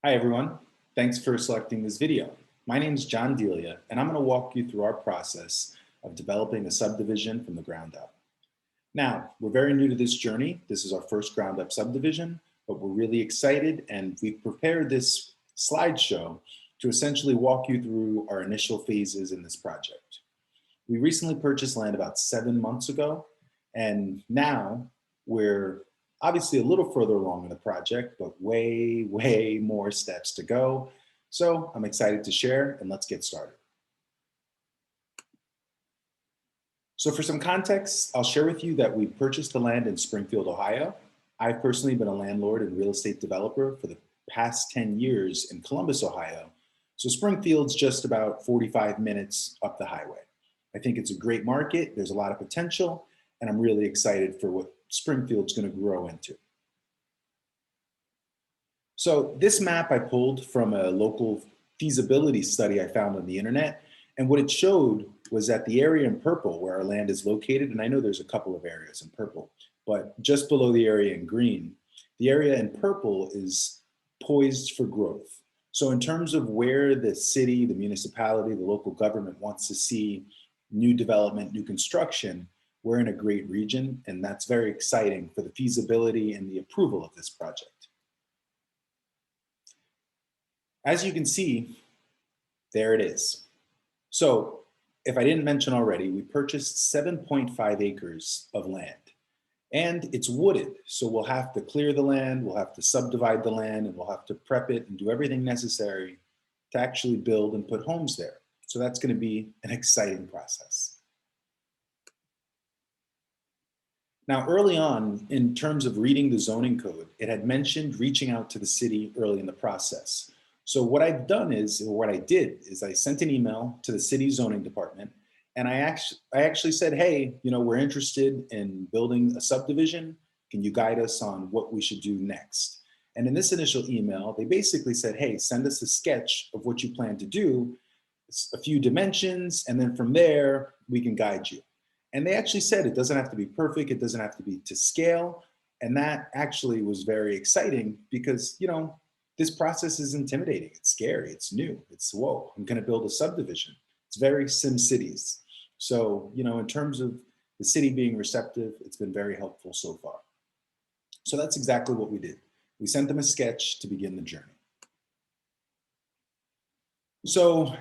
Hi everyone, thanks for selecting this video. My name is Delia, and I'm going to walk you through our process of developing a subdivision from the ground up. Now, we're very new to this journey. This is our first ground up subdivision, but we're really excited and we've prepared this slideshow to essentially walk you through our initial phases in this project. We recently purchased land about 7 months ago, and now we're obviously a little further along in the project, but way more steps to go. So I'm excited to share, and let's get started. So for some context, I'll share with you that we purchased the land in Springfield, Ohio. I've personally been a landlord and real estate developer for the past 10 years in Columbus, Ohio. So Springfield's just about 45 minutes up the highway. I think it's a great market. There's a lot of potential, and I'm really excited for what Springfield's going to grow into. So this map I pulled from a local feasibility study I found on the internet. And what it showed was that the area in purple where our land is located, and I know there's a couple of areas in purple, but just below the area in green, the area in purple is poised for growth. So in terms of where the city, the municipality, the local government wants to see new development, new construction, we're in a great region, and that's very exciting for the feasibility and the approval of this project. As you can see, there it is. So if I didn't mention already, we purchased 7.5 acres of land, and it's wooded. So we'll have to clear the land, we'll have to subdivide the land, and we'll have to prep it and do everything necessary to actually build and put homes there. So that's going to be an exciting process. Now, early on, in terms of reading the zoning code, it had mentioned reaching out to the city early in the process. So what I've done is, or what I did is I sent an email to the city zoning department, and I actually said, hey, we're interested in building a subdivision. Can you guide us on what we should do next? And in this initial email, they basically said, hey, send us a sketch of what you plan to do, a few dimensions, and then from there, we can guide you. And they actually said it doesn't have to be perfect, it doesn't have to be to scale. And that actually was very exciting because, this process is intimidating, it's scary, it's new, it's whoa, I'm gonna build a subdivision. It's very Sim Cities. So, in terms of the city being receptive, it's been very helpful so far. So that's exactly what we did. We sent them a sketch to begin the journey. So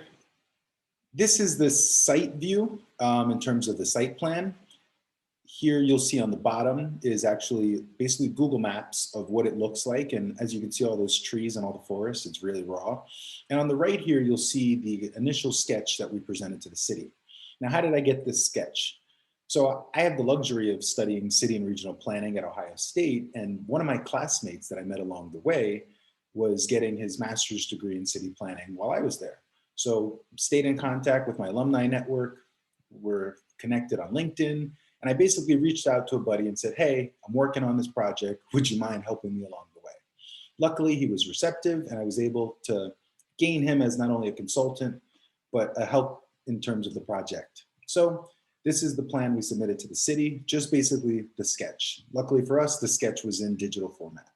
this is the site view in terms of the site plan. Here you'll see on the bottom is actually basically Google Maps of what it looks like. And as you can see all those trees and all the forest, it's really raw. And on the right here, you'll see the initial sketch that we presented to the city. Now, how did I get this sketch? So I have the luxury of studying city and regional planning at Ohio State. And one of my classmates that I met along the way was getting his master's degree in city planning while I was there. So stayed in contact with my alumni network. We're connected on LinkedIn. And I basically reached out to a buddy and said, hey, I'm working on this project. Would you mind helping me along the way? Luckily, he was receptive, and I was able to gain him as not only a consultant, but a help in terms of the project. So this is the plan we submitted to the city, just basically the sketch. Luckily for us, the sketch was in digital format.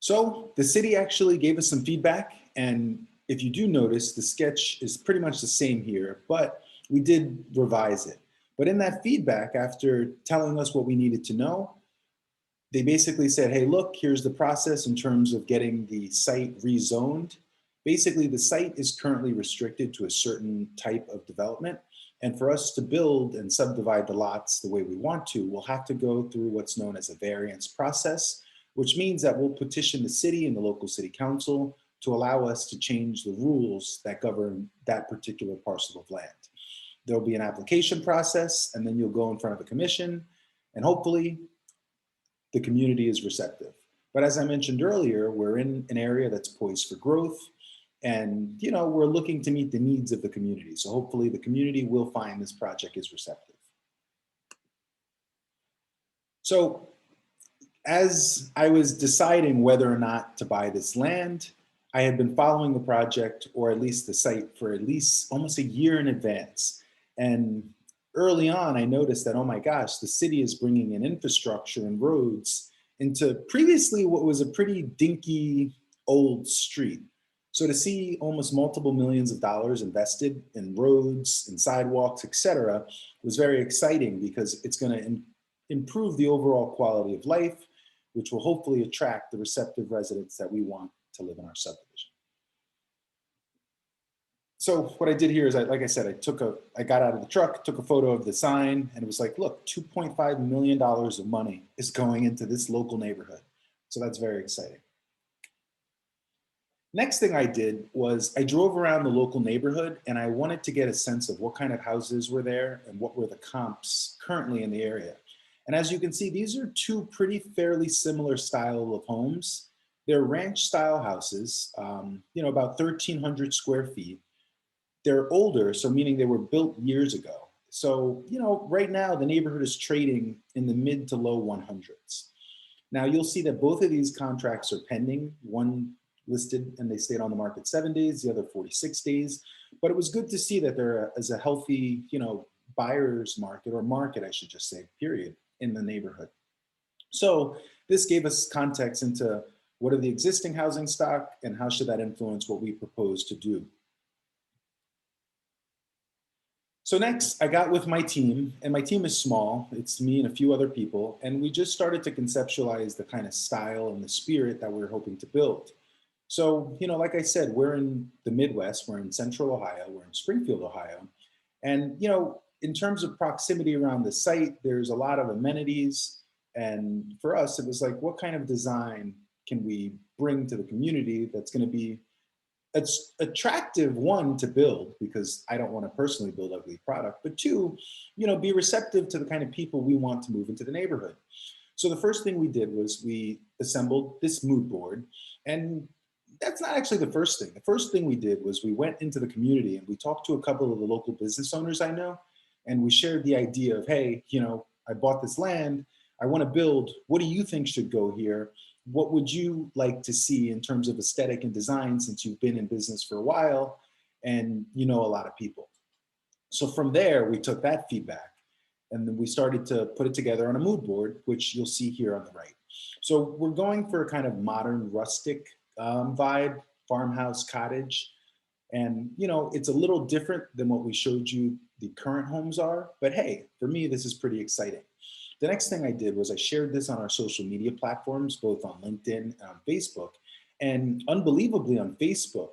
So the city actually gave us some feedback. And if you do notice, the sketch is pretty much the same here, but we did revise it. But in that feedback, after telling us what we needed to know, they basically said, hey, look, here's the process in terms of getting the site rezoned. Basically, the site is currently restricted to a certain type of development. And for us to build and subdivide the lots the way we want to, we'll have to go through what's known as a variance process, which means that we'll petition the city and the local city council to allow us to change the rules that govern that particular parcel of land. There'll be an application process, and then you'll go in front of a commission, and hopefully the community is receptive. But as I mentioned earlier, we're in an area that's poised for growth, and we're looking to meet the needs of the community. So hopefully the community will find this project is receptive. So as I was deciding whether or not to buy this land, I had been following the project, or at least the site, for at least almost a year in advance. And early on, I noticed that, oh my gosh, the city is bringing in infrastructure and roads into previously what was a pretty dinky old street. So to see almost multiple millions of dollars invested in roads and sidewalks, et cetera, was very exciting because it's going to improve the overall quality of life, which will hopefully attract the receptive residents that we want to live in our subdivision. So what I did here is, like I said, I got out of the truck, took a photo of the sign, and it was like, look, $2.5 million of money is going into this local neighborhood. So that's very exciting. Next thing I did was I drove around the local neighborhood and I wanted to get a sense of what kind of houses were there and what were the comps currently in the area. And as you can see, these are two fairly similar style of homes. They're ranch style houses, about 1,300 square feet. They're older, so meaning they were built years ago. So, right now the neighborhood is trading in the mid to low 100s. Now you'll see that both of these contracts are pending. One listed and they stayed on the market 7 days, the other 46 days. But it was good to see that there is a healthy, buyer's market, or market, I should just say, period, in the neighborhood. So this gave us context into what are the existing housing stock and how should that influence what we propose to do. So next, I got with my team, and my team is small. It's me and a few other people, and we just started to conceptualize the kind of style and the spirit that we're hoping to build. So, like I said, we're in the Midwest, we're in Central Ohio, we're in Springfield, Ohio. And, in terms of proximity around the site, there's a lot of amenities. And for us, it was like, what kind of design can we bring to the community that's going to be attractive, one, to build, because I don't want to personally build ugly product, but two, be receptive to the kind of people we want to move into the neighborhood. So the first thing we did was we assembled this mood board, and that's not actually the first thing. The first thing we did was we went into the community and we talked to a couple of the local business owners I know, and we shared the idea of, hey, I bought this land, I want to build, what do you think should go here? What would you like to see in terms of aesthetic and design, since you've been in business for a while and you know a lot of people? So from there, we took that feedback and then we started to put it together on a mood board, which you'll see here on the right. So we're going for a kind of modern, rustic vibe, farmhouse, cottage. And it's a little different than what we showed you the current homes are, but hey, for me, this is pretty exciting. The next thing I did was I shared this on our social media platforms, both on LinkedIn and on Facebook. And unbelievably on Facebook,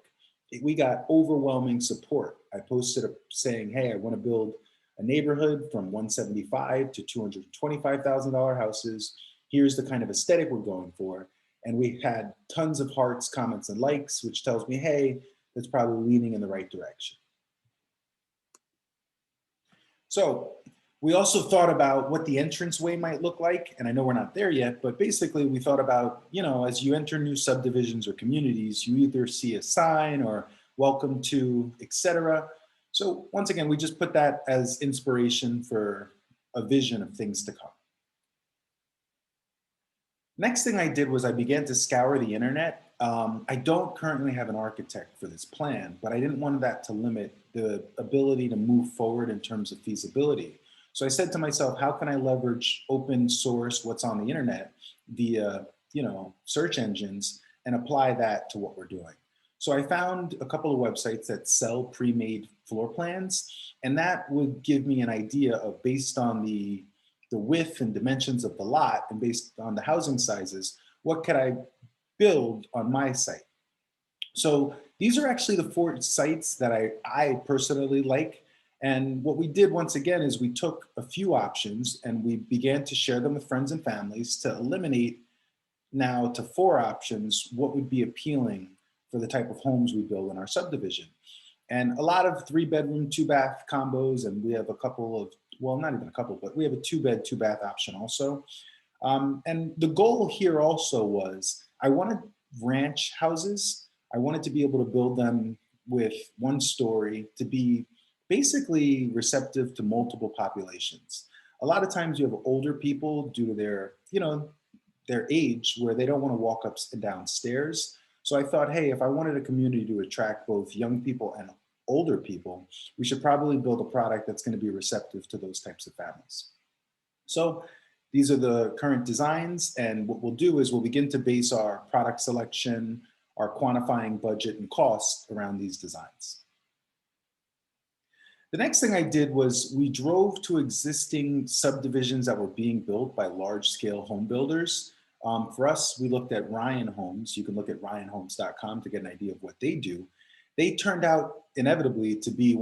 we got overwhelming support. I posted saying, hey, I want to build a neighborhood from $175,000 to $225,000 houses. Here's the kind of aesthetic we're going for. And we had tons of hearts, comments, and likes, which tells me, hey, that's probably leaning in the right direction. So we also thought about what the entranceway might look like. And I know we're not there yet, but basically we thought about, as you enter new subdivisions or communities, you either see a sign or welcome to, etc. So once again, we just put that as inspiration for a vision of things to come. Next thing I did was I began to scour the internet. I don't currently have an architect for this plan, but I didn't want that to limit the ability to move forward in terms of feasibility. So I said to myself, how can I leverage open source, what's on the internet via, search engines, and apply that to what we're doing? So I found a couple of websites that sell pre-made floor plans, and that would give me an idea of, based on the width and dimensions of the lot and based on the housing sizes, what could I build on my site? So these are actually the 4 sites that I personally like. And what we did once again is we took a few options and we began to share them with friends and families to eliminate now to 4 options what would be appealing for the type of homes we build in our subdivision. And a lot of 3-bedroom, 2-bath combos, and we have a couple of, well, not even a couple, but we have a 2-bed, 2-bath option also. And the goal here also was, I wanted ranch houses. I wanted to be able to build them with 1 story to be basically receptive to multiple populations. A lot of times you have older people due to their, their age, where they don't want to walk up and down stairs. So I thought, hey, if I wanted a community to attract both young people and older people, we should probably build a product that's going to be receptive to those types of families. So These are the current designs, and what we'll do is we'll begin to base our product selection, our quantifying budget and cost around these designs. The next thing I did was we drove to existing subdivisions that were being built by large-scale home builders. For us, we looked at Ryan Homes. You can look at ryanhomes.com to get an idea of what they do. They turned out inevitably to be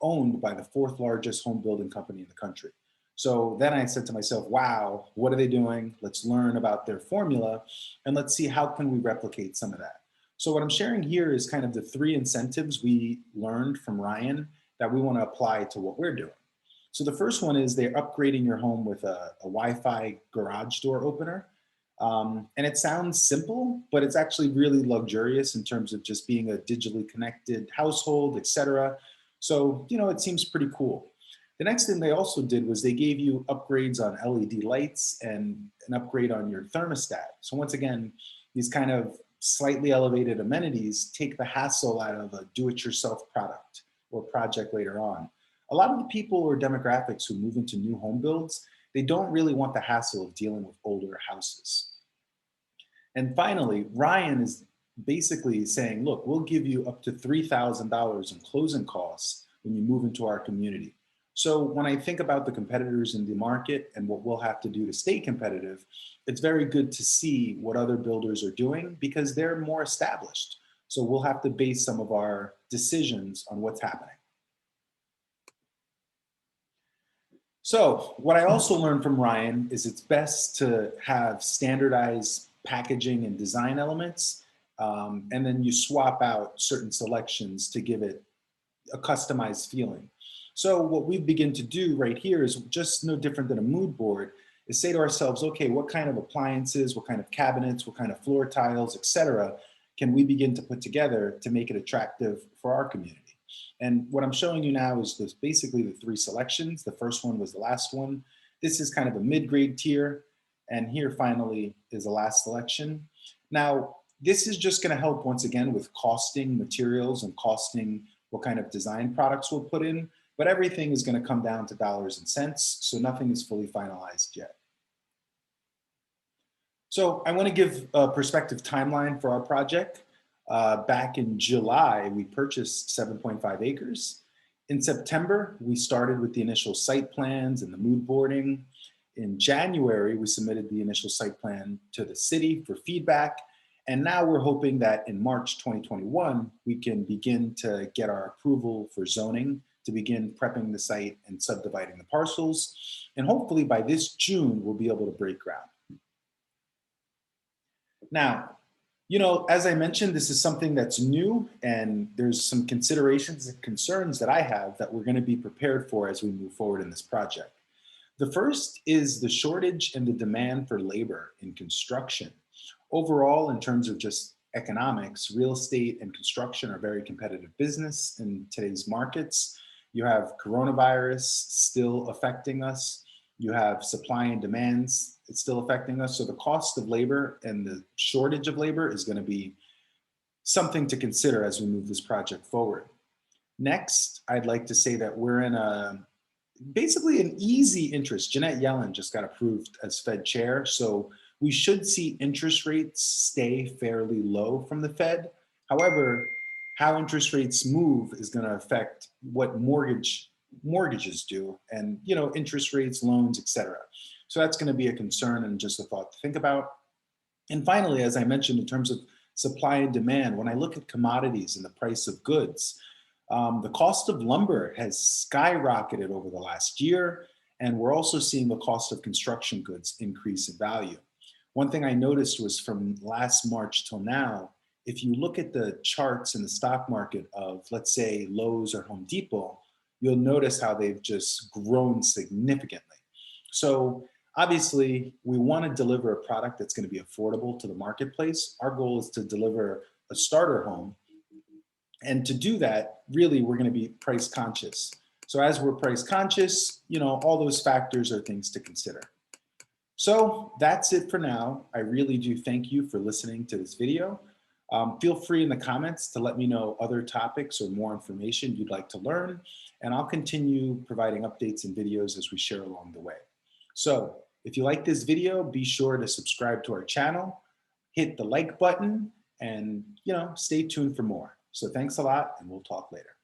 owned by the fourth largest home building company in the country. So then I said to myself, wow, what are they doing? Let's learn about their formula and let's see how can we replicate some of that. So what I'm sharing here is kind of the 3 incentives we learned from Ryan that we want to apply to what we're doing. So the first one is they're upgrading your home with a Wi-Fi garage door opener. And it sounds simple, but it's actually really luxurious in terms of just being a digitally connected household, etc. So, it seems pretty cool. The next thing they also did was they gave you upgrades on LED lights and an upgrade on your thermostat. So once again, these kind of slightly elevated amenities take the hassle out of a do-it-yourself product or project later on. A lot of the people or demographics who move into new home builds, they don't really want the hassle of dealing with older houses. And finally, Ryan is basically saying, look, we'll give you up to $3,000 in closing costs when you move into our community. So when I think about the competitors in the market and what we'll have to do to stay competitive, it's very good to see what other builders are doing because they're more established. So we'll have to base some of our decisions on what's happening. So what I also learned from Ryan is it's best to have standardized packaging and design elements, and then you swap out certain selections to give it a customized feeling. So what we begin to do right here is just no different than a mood board, is say to ourselves, okay, what kind of appliances, what kind of cabinets, what kind of floor tiles, etc., can we begin to put together to make it attractive for our community? And what I'm showing you now is basically the 3 selections. The first one was the last one. This is kind of a mid-grade tier. And here finally is the last selection. Now, this is just going to help once again with costing materials and costing what kind of design products we'll put in. But everything is going to come down to dollars and cents. So nothing is fully finalized yet. So I want to give a perspective timeline for our project. Back in July, we purchased 7.5 acres. In September, we started with the initial site plans and the mood boarding. In January, we submitted the initial site plan to the city for feedback. And now we're hoping that in March 2021, we can begin to get our approval for zoning to begin prepping the site and subdividing the parcels. And hopefully by this June, we'll be able to break ground. Now, as I mentioned, this is something that's new and there's some considerations and concerns that I have that we're going to be prepared for as we move forward in this project. The first is the shortage and the demand for labor in construction. Overall, in terms of just economics, real estate and construction are very competitive business in today's markets. You have coronavirus still affecting us. You have supply and demands, it's still affecting us. So the cost of labor and the shortage of labor is going to be something to consider as we move this project forward. Next, I'd like to say that we're in basically an easy interest. Janet Yellen just got approved as Fed chair. So we should see interest rates stay fairly low from the Fed. However, how interest rates move is going to affect what mortgages do and interest rates, loans, etc. So that's going to be a concern and just a thought to think about. And finally, as I mentioned, in terms of supply and demand, when I look at commodities and the price of goods, the cost of lumber has skyrocketed over the last year, and we're also seeing the cost of construction goods increase in value. One thing I noticed was from last March till now, if you look at the charts in the stock market of, let's say, Lowe's or Home Depot, you'll notice how they've just grown significantly. So obviously, we want to deliver a product that's going to be affordable to the marketplace. Our goal is to deliver a starter home. And to do that, really, we're going to be price conscious. So as we're price conscious, all those factors are things to consider. So that's it for now. I really do thank you for listening to this video. Feel free in the comments to let me know other topics or more information you'd like to learn, and I'll continue providing updates and videos as we share along the way. So If you like this video, be sure to subscribe to our channel, hit the like button, and stay tuned for more. So thanks a lot, and we'll talk later.